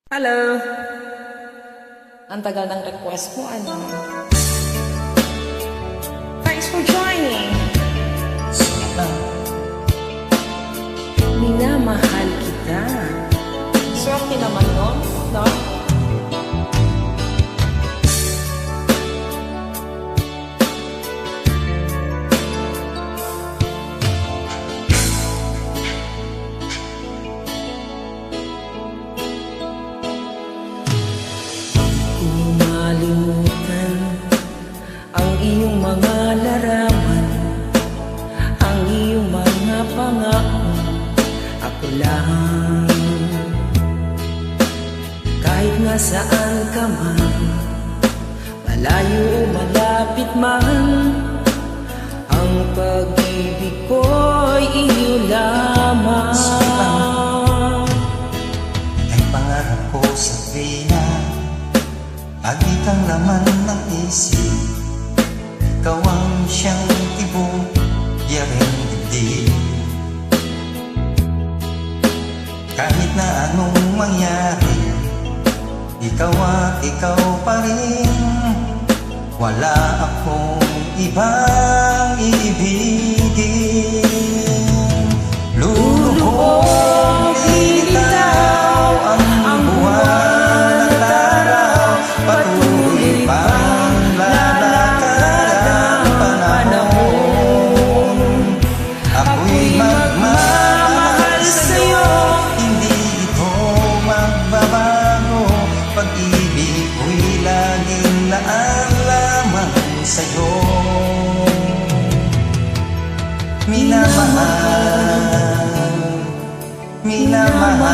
Hello! Ang tagal ng request mo, ano? Thanks for joining! Minamahal kita. Swerte naman nun, no? Malimutan ang iyong mga larawan, ang iyong mga pangako. Ako lang, kahit nasaan ka man, malayo o malapit man, ang pag-ibig ko'y iyo lamang. Ay pangarap ko sa tuwina, lagi kang laman ng isip. Ikaw ang siyang tibok, yaring dibdib. Kahit na anong mangyari, ikaw at ikaw pa rin. Wala akong ibang iibigin. Luluhog, lilitaw ang buwan at araw. Patuloy pang lalakad ang panahon. Ako'y magmamahal sa'yo, hindi ito magbabago. Pag-ibig ko'y laging laan lamang sa'yo. Minamahal, minamahal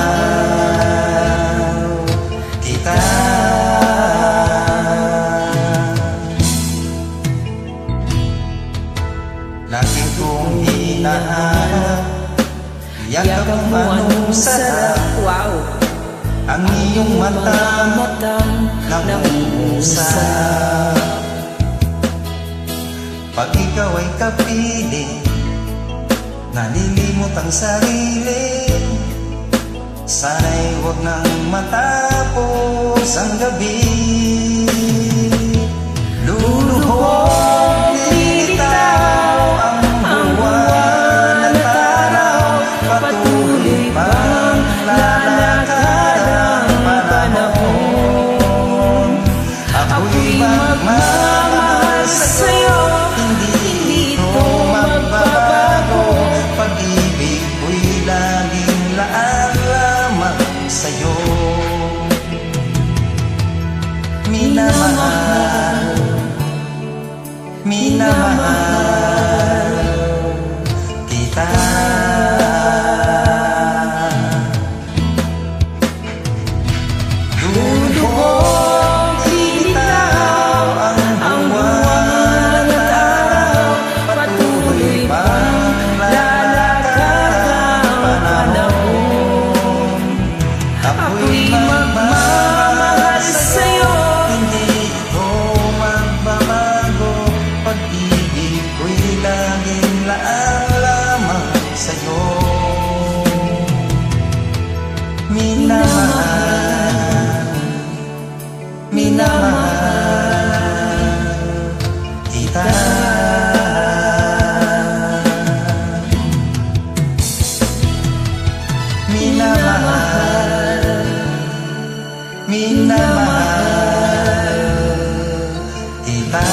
kita. Lagi kong hinahanap, yakap mo anong sarap. Wow! Ang iyong mata nangungusap. Pag ikaw ay kapiling, nalilimot ang sarili. Sana'y huwag nang matapos ang gabi. Luluhog, lilitaw ang buwan at araw. Patuloy pang lalakad ang panahon. Ako'y magmamahal sa'yo, hindi ito magbabago. Pag-ibig ko'y laging laan lamang sa'yo. Minamahal, minamahal kita. Luluhog, lilitaw ang buwan at araw. Patuloy pang lalakad ang panahon. Ako'y magmamahal sa'yo, hindi ito magbabago. Pag-ibig ko'y laging laan lamang sa'yo. Minamahal, minamahal kita. Minamahal, minamahal kita.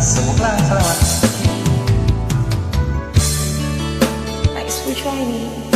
Subok lang, salamat. Thanks for joining!